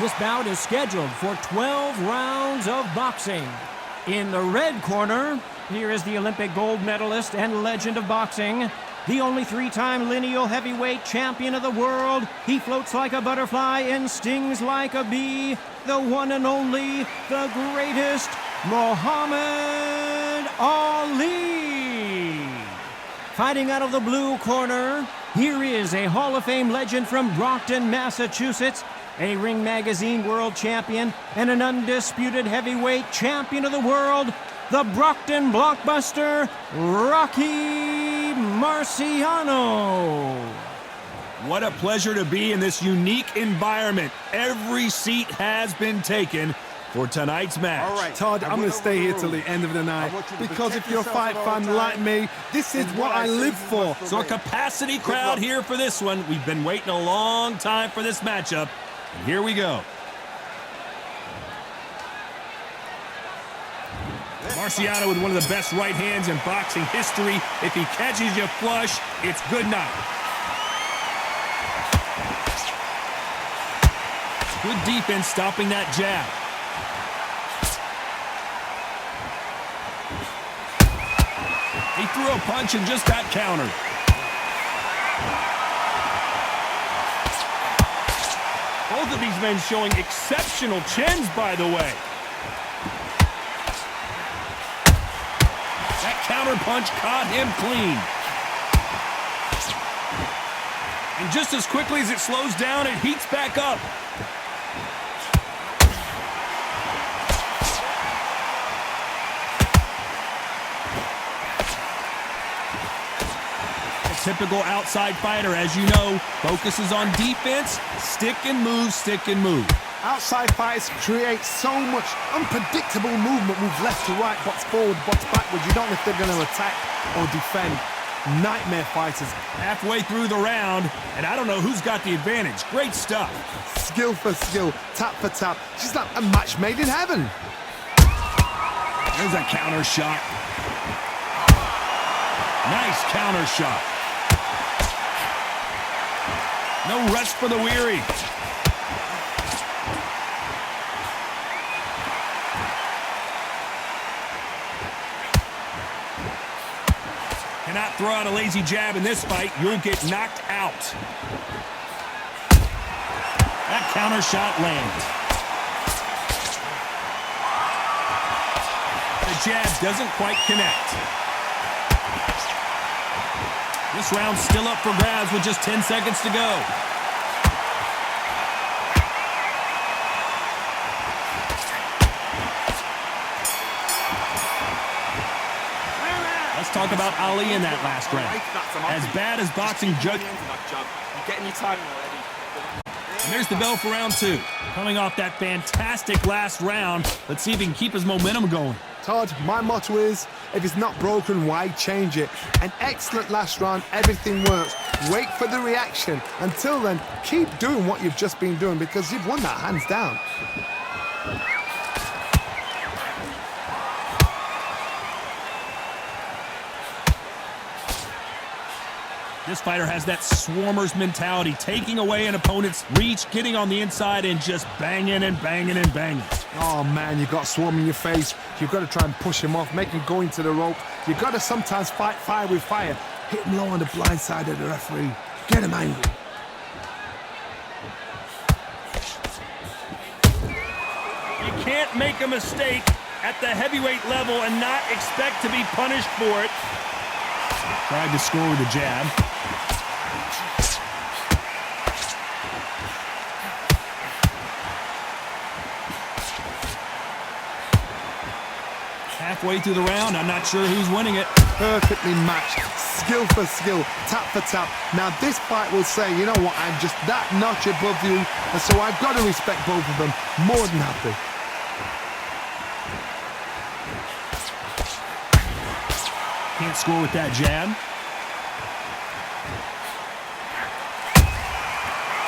This bout is scheduled for 12 rounds of boxing. In the red corner, here is the Olympic gold medalist and legend of boxing, the only three-time lineal heavyweight champion of the world. He floats like a butterfly and stings like a bee. The one and only, the greatest, Muhammad Ali. Fighting out of the blue corner, here is a Hall of Fame legend from Brockton, Massachusetts, a Ring Magazine world champion, and an undisputed heavyweight champion of the world, the Brockton blockbuster, Rocky Marciano. What a pleasure to be in this unique environment. Every seat has been taken for tonight's match. All right, Todd, I'm going to stay here till the end of the night because if you're a fight fan like me, this is what I live for. So a capacity crowd here for this one. We've been waiting a long time for this matchup. And here we go. Marciano with one of the best right hands in boxing history. If he catches you flush, it's good night. Good defense stopping that jab. He threw a punch and just got countered. Both of these men showing exceptional chins, by the way. That counter punch caught him clean. And just as quickly as it slows down, it heats back up. Typical outside fighter, as you know, focuses on defense, stick and move, stick and move. Outside fighters create so much unpredictable movement, move left to right, box forward, box backwards. You don't know if they're going to attack or defend. Nightmare fighters. Halfway through the round, and I don't know who's got the advantage. Great stuff. Skill for skill, tap for tap. She's like a match made in heaven. There's a counter shot. Nice counter shot. No rest for the weary. Cannot throw out a lazy jab in this fight. You'll get knocked out. That counter shot lands. The jab doesn't quite connect. This round's still up for grabs with just 10 seconds to go. Let's talk about Ali in that last round. As bad as boxing judge. And there's the bell for round two. Coming off that fantastic last round, let's see if he can keep his momentum going. Todd, my motto is, if it's not broken, why change it? An excellent last round, everything works. Wait for the reaction. Until then, keep doing what you've just been doing because you've won that hands down. This fighter has that swarmer's mentality, taking away an opponent's reach, getting on the inside, and just banging and banging and banging. Oh, man, you've got Swarm in your face. You've got to try and push him off, make him go into the rope. You've got to sometimes fight fire with fire. Hit him low on the blind side of the referee. Get him angry. You can't make a mistake at the heavyweight level and not expect to be punished for it. Tried to score with a jab. Halfway through the round, I'm not sure who's winning it. Perfectly matched, skill for skill, tap for tap. Now this fight will say, you know what, I'm just that notch above you, and so I've got to respect both of them. More than happy. Can't score with that jab.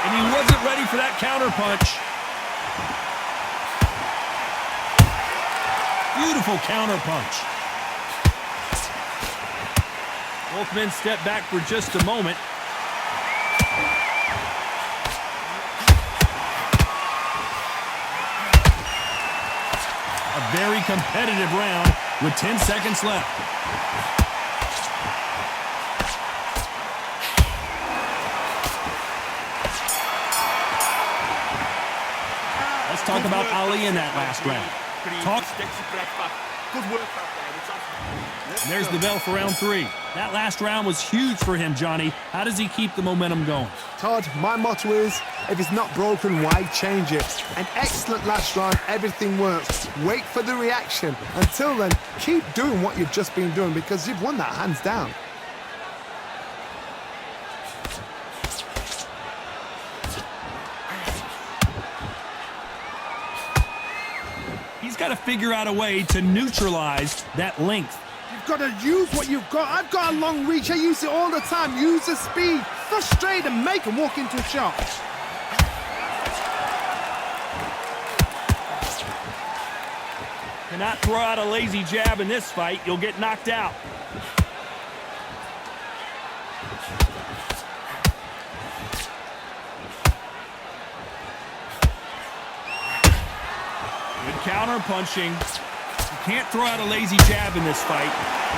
And he wasn't ready for that counter punch. Beautiful counter punch. Both men step back for just a moment. very competitive round with 10 seconds left. Let's talk about Ali in that last round. There's the bell for round 3. That last round was huge for him, Johnny. How does he keep the momentum going? Todd, my motto is, if it's not broken, why change it? An excellent last round, everything works. Wait for the reaction. Until then, keep doing what you've just been doing because you've won that hands down. He's got to figure out a way to neutralize that length. You've got to use what you've got. I've got a long reach. I use it all the time. Use the speed. Frustrate and make him walk into a shot. Cannot throw out a lazy jab in this fight. You'll get knocked out. Good counter punching. You can't throw out a lazy jab in this fight.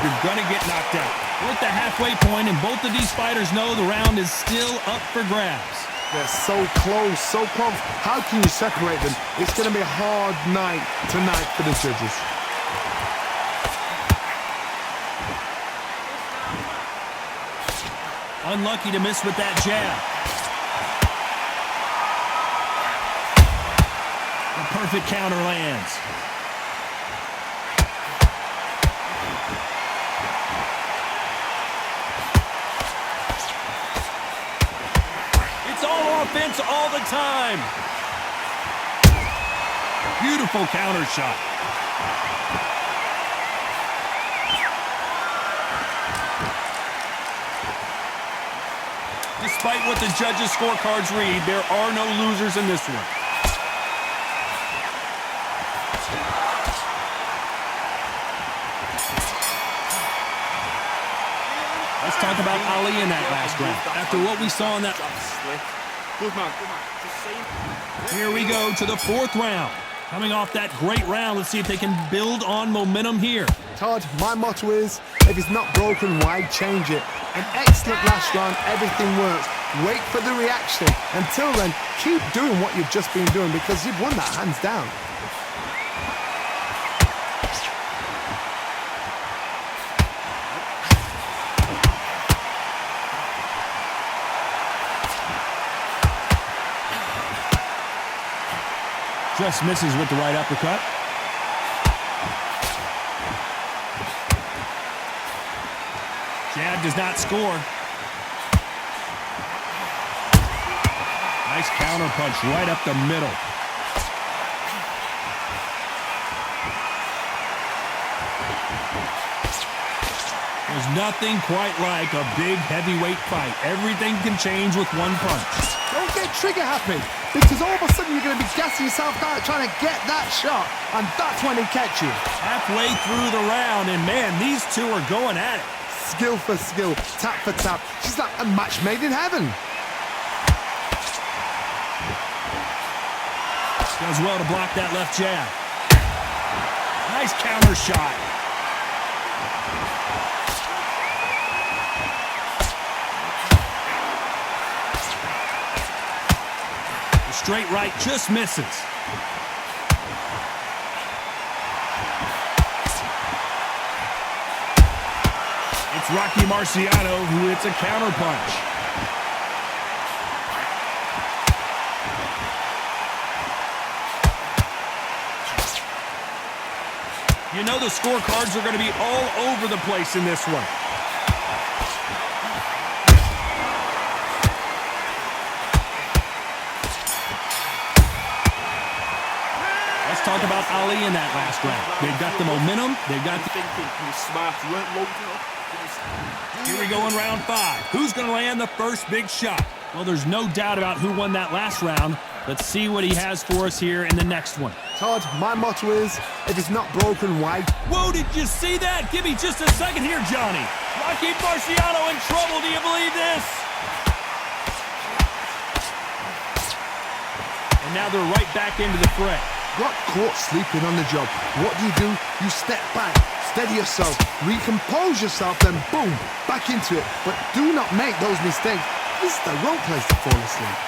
You're going to get knocked out. We're at the halfway point, and both of these fighters know the round is still up for grabs. They're so close, so close. How can you separate them? It's going to be a hard night tonight for the judges. Unlucky to miss with that jab. The perfect counter lands. It's all offense all the time. Beautiful counter shot. Despite what the judges' scorecards read, there are no losers in this one. Let's talk about Ali in that last round. After what we saw in that... Here we go to the 4th round. Coming off that great round, let's see if they can build on momentum here. Todd, my motto is, if it's not broken, why change it? An excellent last round, everything works. Wait for the reaction. Until then, keep doing what you've just been doing because you've won that hands down. Just misses with the right uppercut. Jab does not score. Nice counter punch right up the middle. There's nothing quite like a big heavyweight fight. Everything can change with one punch. Don't get trigger happy, because all of a sudden you're going to be gassing yourself out trying to get that shot, and that's when he catch you. Halfway through the round, and man, these two are going at it. Skill for skill, tap for tap. She's like a match made in heaven. Does well to block that left jab. Nice counter shot. The straight right just misses. It's Rocky Marciano who hits a counter punch. You know the scorecards are going to be all over the place in this one. Let's talk about Ali in that last round. They've got the momentum. They've got the... Here we go in round 5. Who's going to land the first big shot? Well, there's no doubt about who won that last round. Let's see what he has for us here in the next one. Todd, my motto is, if it's not broken, why? Whoa, did you see that? Give me just a second here, Johnny. Rocky Marciano in trouble. Do you believe this? And now they're right back into the fray. got caught sleeping on the job. What do? You step back, steady yourself, recompose yourself, then boom, back into it. But do not make those mistakes. This is the wrong place to fall asleep.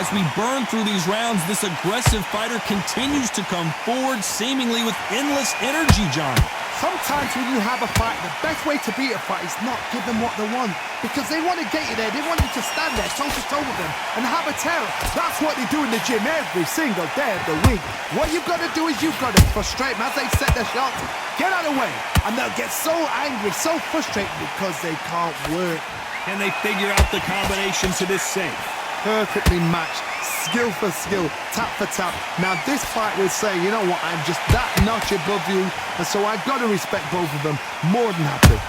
As we burn through these rounds, this aggressive fighter continues to come forward, seemingly with endless energy, John. Sometimes when you have a fight, the best way to beat a fight is not give them what they want. Because they want to get you there. They want you to stand there toe-to-toe with them and have a terror. That's what they do in the gym every single day of the week. What you've got to do is you've got to frustrate them as they set their shots. Get out of the way. And they'll get so angry, so frustrated because they can't work. Can they figure out the combination to this safe? Perfectly matched, skill for skill, tap for tap. Now this fight will say, you know what, I'm just that notch above you, and so I've got to respect both of them. More than happy.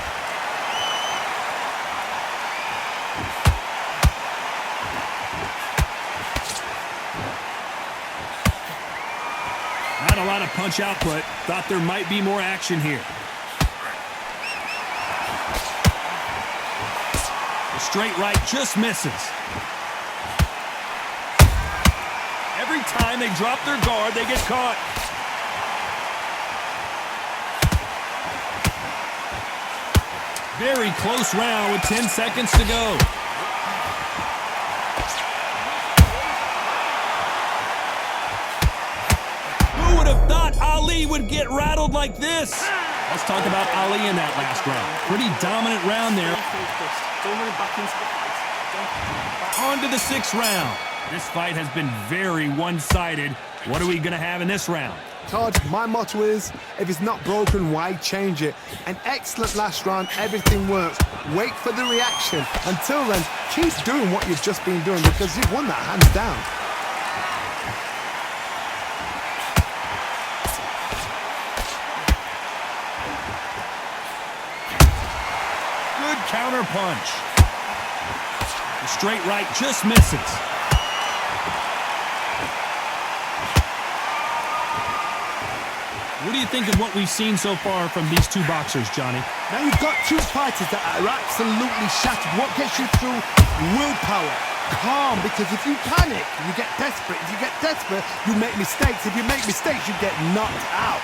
Not a lot of punch output. Thought there might be more action here. The straight right just misses. Every time they drop their guard, they get caught. Very close round with 10 seconds to go. Who would have thought Ali would get rattled like this? Let's talk about Ali in that last round. Pretty dominant round there. On to the 6th round. This fight has been very one-sided. What are we going to have in this round? Todd, my motto is, if it's not broken, why change it? An excellent last round, everything works. Wait for the reaction. Until then, keep doing what you've just been doing because you've won that hands down. Good counter punch. The straight right just misses. What do you think of what we've seen so far from these two boxers, Johnny? Now you've got two fighters that are absolutely shattered. What gets you through? Willpower. Calm, because if you panic, you get desperate. If you get desperate, you make mistakes. If you make mistakes, you get knocked out.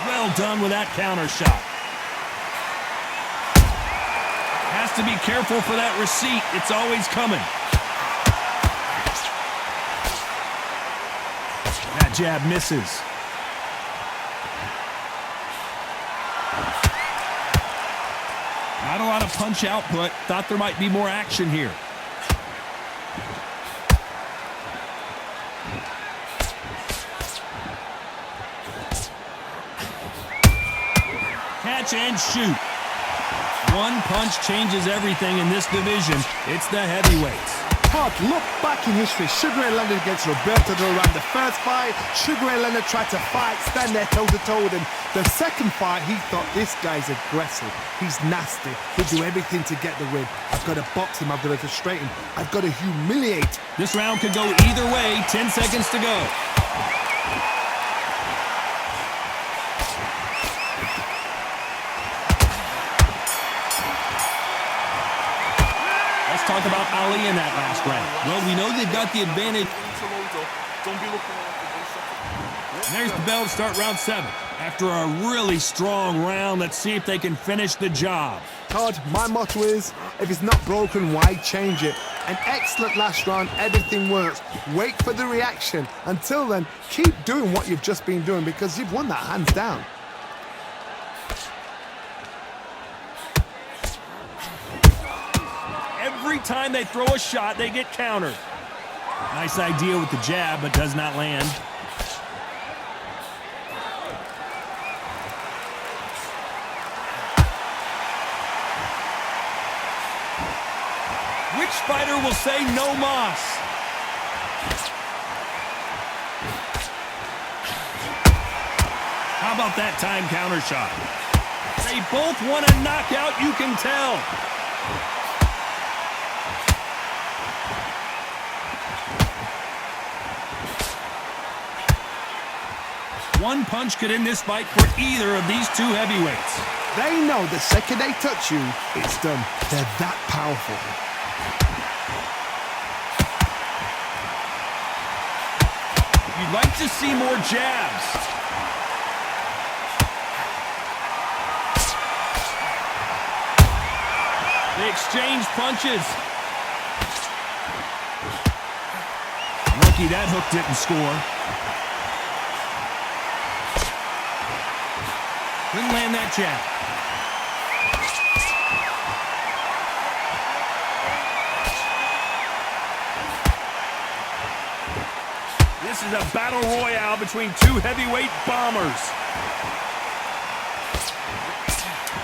Well done with that counter shot. Has to be careful for that receipt. It's always coming. That jab misses. Not a lot of punch output. Thought there might be more action here. Catch and shoot. One punch changes everything in this division. It's the heavyweights. Todd, look back in history. Sugar Ray Leonard against Roberto Duran. The first fight, Sugar Ray Leonard tried to fight, stand there toe-to-toe with him. The second fight, he thought, this guy's aggressive. He's nasty. He'll do everything to get the win. I've got to box him. I've got to frustrate him. I've got to humiliate. This round could go either way. 10 seconds to go. Talk about Ali in that last round. Well, we know they've got the advantage. And there's the bell to start round 7. After a really strong round, let's see if they can finish the job. Todd, my motto is, if it's not broken, why change it? An excellent last round, everything works. Wait for the reaction. Until then, keep doing what you've just been doing because you've won that hands down. Every time they throw a shot, they get countered. Nice idea with the jab, but does not land. Which fighter will say no mas? How about that time counter shot? They both want a knockout, you can tell. One punch could end this fight for either of these two heavyweights. They know the second they touch you, it's done. They're that powerful. You'd like to see more jabs. They exchange punches. Lucky that hook didn't score. Couldn't land that jab. This is a battle royale between two heavyweight bombers.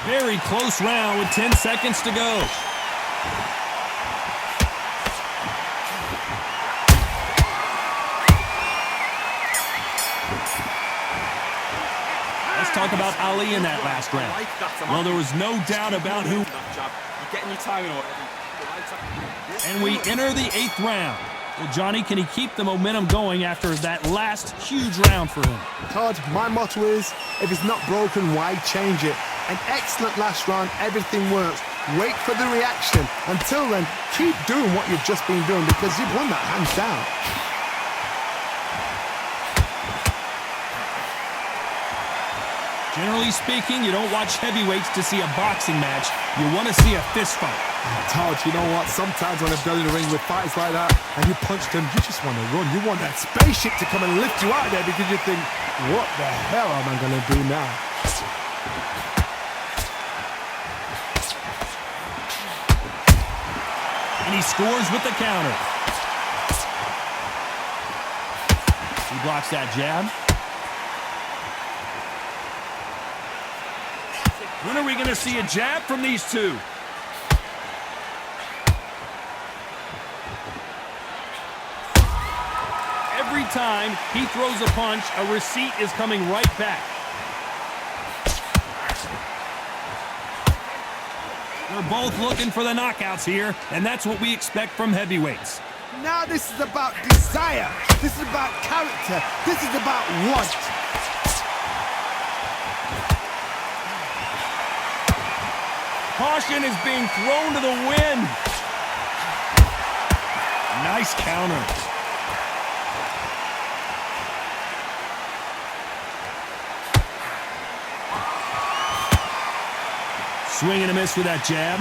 Very close round with 10 seconds to go. Let's talk about Ali in that last round. Well, there was no doubt about who. And we enter the 8th round. Well, Johnny, can he keep the momentum going after that last huge round for him? Todd, my motto is, if it's not broken, why change it? An excellent last round, everything works. Wait for the reaction. Until then, keep doing what you've just been doing because you've won that hands down. Generally speaking, you don't watch heavyweights to see a boxing match. You want to see a fist fight. Todd, you know what? Sometimes when I've done in the ring with fights like that and you punch them, you just want to run. You want that spaceship to come and lift you out of there because you think, what the hell am I going to do now? And he scores with the counter. He blocks that jab. When are we going to see a jab from these two? Every time he throws a punch, a receipt is coming right back. They're both looking for the knockouts here, and that's what we expect from heavyweights. Now this is about desire. This is about character. This is about want. Caution is being thrown to the wind. Nice counter. Swing and a miss with that jab.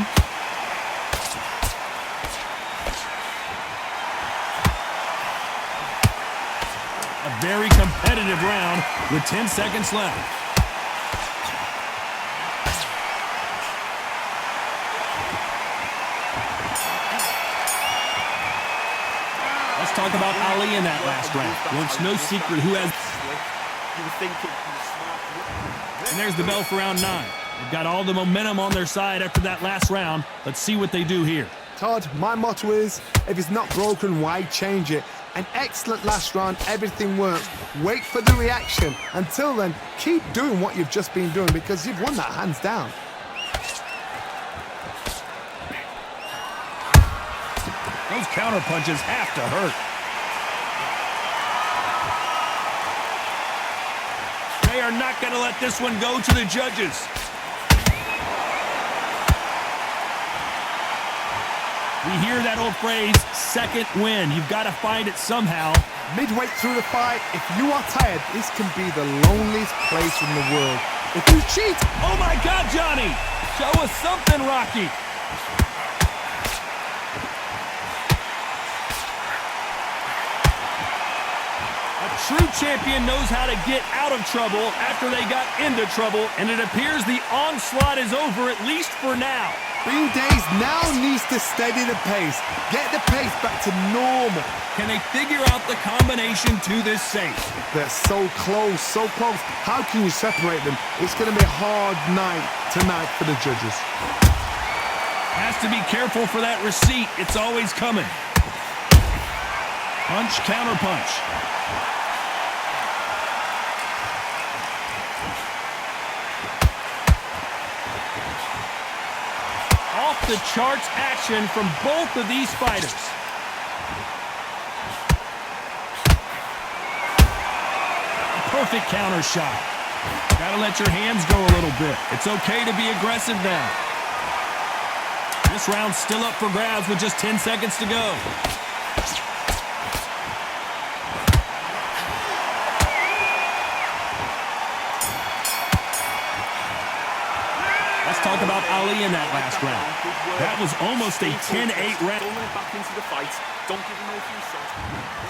A very competitive round with 10 seconds left. Let's talk about Ali in that last round. Well, it's no secret who has. And there's the bell for round 9. They've got all the momentum on their side after that last round. Let's see what they do here. Todd, my motto is, if it's not broken, why change it? An excellent last round, everything works. Wait for the reaction. Until then, keep doing what you've just been doing because you've won that hands down. Those counter punches have to hurt. They are not going to let this one go to the judges. We hear that old phrase, second win. You've got to find it somehow. Midway through the fight, if you are tired, this can be the loneliest place in the world. If you cheat... Oh my God, Johnny! Show us something, Rocky! A true champion knows how to get out of trouble after they got into trouble, and it appears the onslaught is over, at least for now. Bean Days now needs to steady the pace. Get the pace back to normal. Can they figure out the combination to this safe? They're so close, so close. How can you separate them? It's going to be a hard night tonight for the judges. Has to be careful for that receipt. It's always coming. Punch, counter punch. Off the charts action from both of these fighters. Perfect counter shot. Gotta let your hands go a little bit. It's okay to be aggressive now. This round's still up for grabs with just 10 seconds to go. Let's talk about Ali in that last round. That was almost a 10-8 round.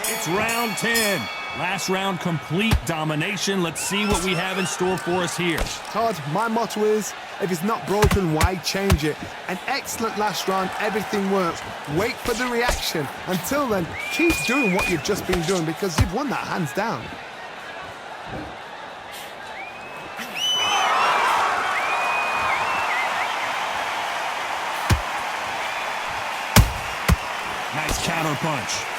It's round 10. Last round, complete domination. Let's see what we have in store for us here. Todd, my motto is, if it's not broken, why change it? An excellent last round, everything works. Wait for the reaction. Until then, keep doing what you've just been doing because you've won that hands down. Nice counter punch.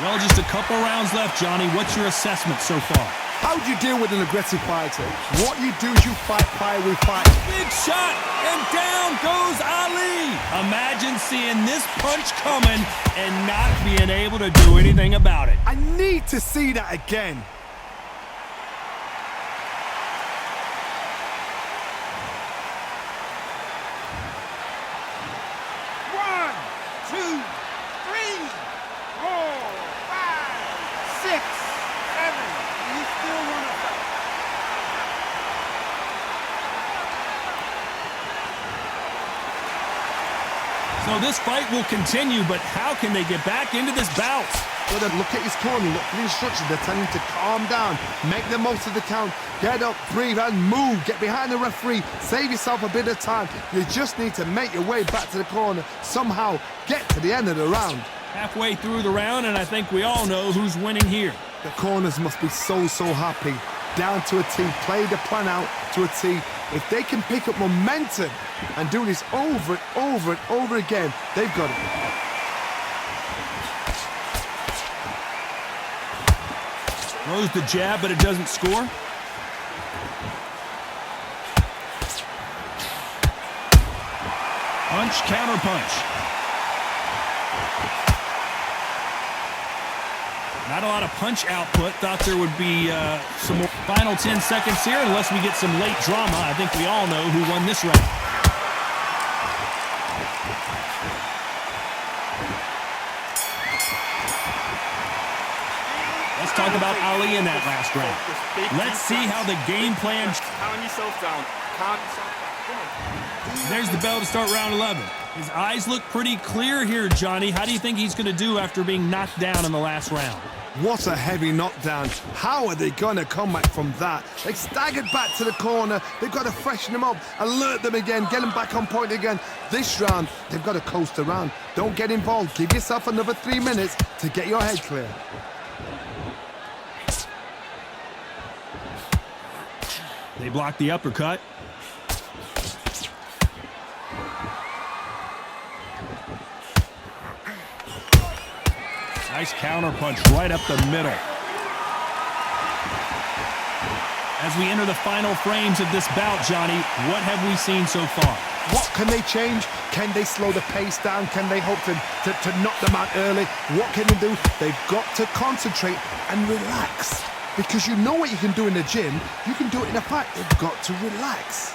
Well, just a couple rounds left, Johnny. What's your assessment so far? How do you deal with an aggressive fighter? What you do is you fight fire with fire. Big shot, and down goes Ali. Imagine seeing this punch coming and not being able to do anything about it. I need to see that again. So this fight will continue, but how can they get back into this bout? So then look at his corner, look for the instructions. They're telling him to calm down, make the most of the count, get up, breathe, and move. Get behind the referee, save yourself a bit of time. You just need to make your way back to the corner, somehow get to the end of the round. Halfway through the round, and I think we all know who's winning here. The corners must be so happy. Down to a T, play the plan out to a T. If they can pick up momentum and do this over and over again, they've got it. Throws the jab, but it doesn't score. Punch, counter punch. Not a lot of punch output. Thought there would be some more. Final 10 seconds here, unless we get some late drama. I think we all know who won this round. Let's talk about Ali in that last round. Let's see how the game plan. Calm yourself down. Calm yourself down. There's the bell to start round 11. His eyes look pretty clear here, Johnny. How do you think he's going to do after being knocked down in the last round? What a heavy knockdown. How are they going to come back from that? They staggered back to the corner. They've got to freshen them up, alert them again, get them back on point again. This round, they've got to coast around. Don't get involved. Give yourself another 3 minutes to get your head clear. They block the uppercut. Nice counter punch right up the middle. As we enter the final frames of this bout, Johnny, what have we seen so far? What can they change? Can they slow the pace down? Can they hope to knock them out early? What can they do? They've got to concentrate and relax. Because you know what you can do in the gym, you can do it in a fight. They've got to relax.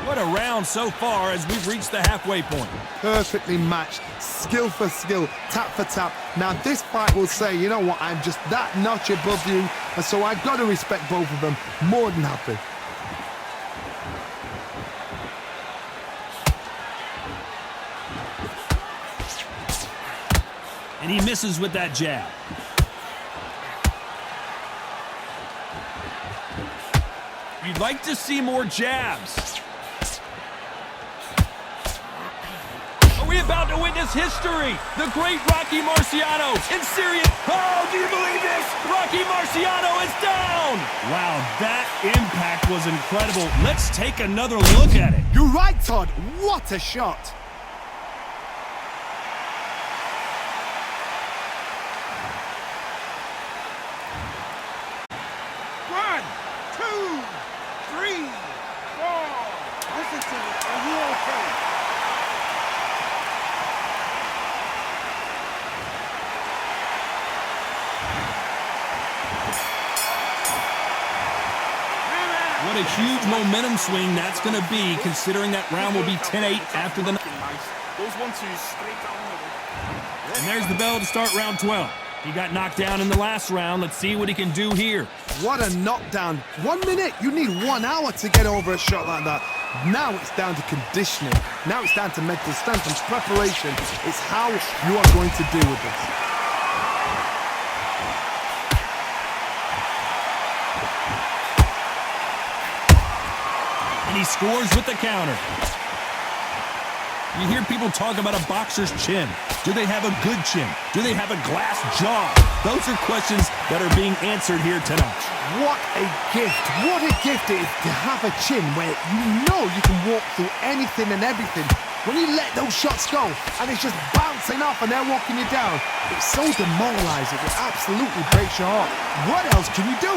What a round so far as we've reached the halfway point. Perfectly matched, skill for skill, tap for tap. Now this fight will say, you know what, I'm just that notch above you, and so I've got to respect both of them. More than happy. And he misses with that jab. You'd like to see more jabs. Are we about to witness history? The great Rocky Marciano in serious. Oh, do you believe this? Rocky Marciano is down. Wow, that impact was incredible. Let's take another look at it. You're right, Todd. What a shot. What a huge momentum swing that's going to be, considering that round will be 10-8 after the... Those 1-2s straight down the middle. And there's the bell to start round 12. He got knocked down in the last round. Let's see what he can do here. What a knockdown. 1 minute, you need 1 hour to get over a shot like that. Now it's down to conditioning. Now it's down to mental strength and preparation. It's how you are going to deal with this. And he scores with the counter. You hear people talk about a boxer's chin. Do they have a good chin? Do they have a glass jaw? Those are questions that are being answered here tonight. What a gift. What a gift it is to have a chin where you know you can walk through anything and everything. When you let those shots go and it's just bouncing off and they're walking you down, it's so demoralizing. It absolutely breaks your heart. What else can you do?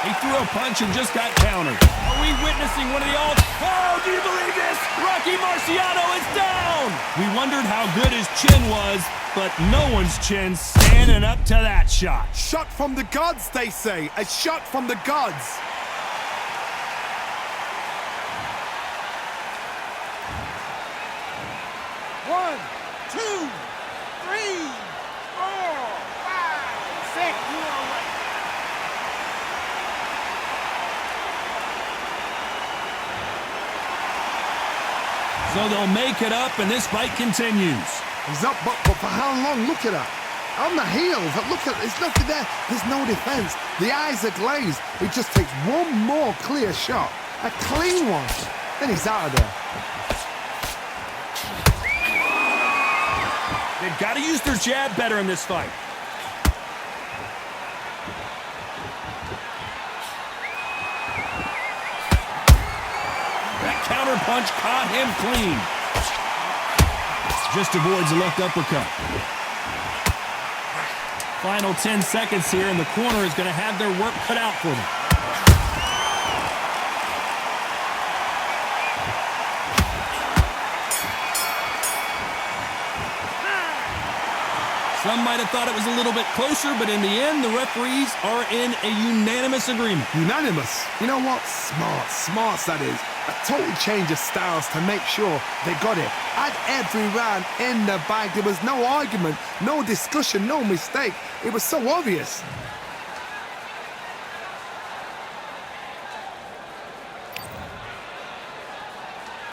He threw a punch and just got countered. Are we witnessing one of the all... Oh, do you believe this? Rocky Marciano is down! We wondered how good his chin was, but no one's chin's standing up to that shot. Shot from the gods, they say. A shot from the gods. One, two, three, four, five, six. You are right. So they'll make it up, and this fight continues. He's up, but for how long? Look at that. On the heels, look at, there's nothing there. There's no defense. The eyes are glazed. He just takes one more clear shot. A clean one. Then he's out of there. They've got to use their jab better in this fight. That counter punch caught him clean. Just avoids a left uppercut. Final 10 seconds here, and the corner is going to have their work cut out for them. Some might have thought it was a little bit closer, but in the end, the referees are in a unanimous agreement. Unanimous. You know what? Smart, that is. A total change of styles to make sure they got it. At every round in the bag, there was no argument, no discussion, no mistake. It was so obvious.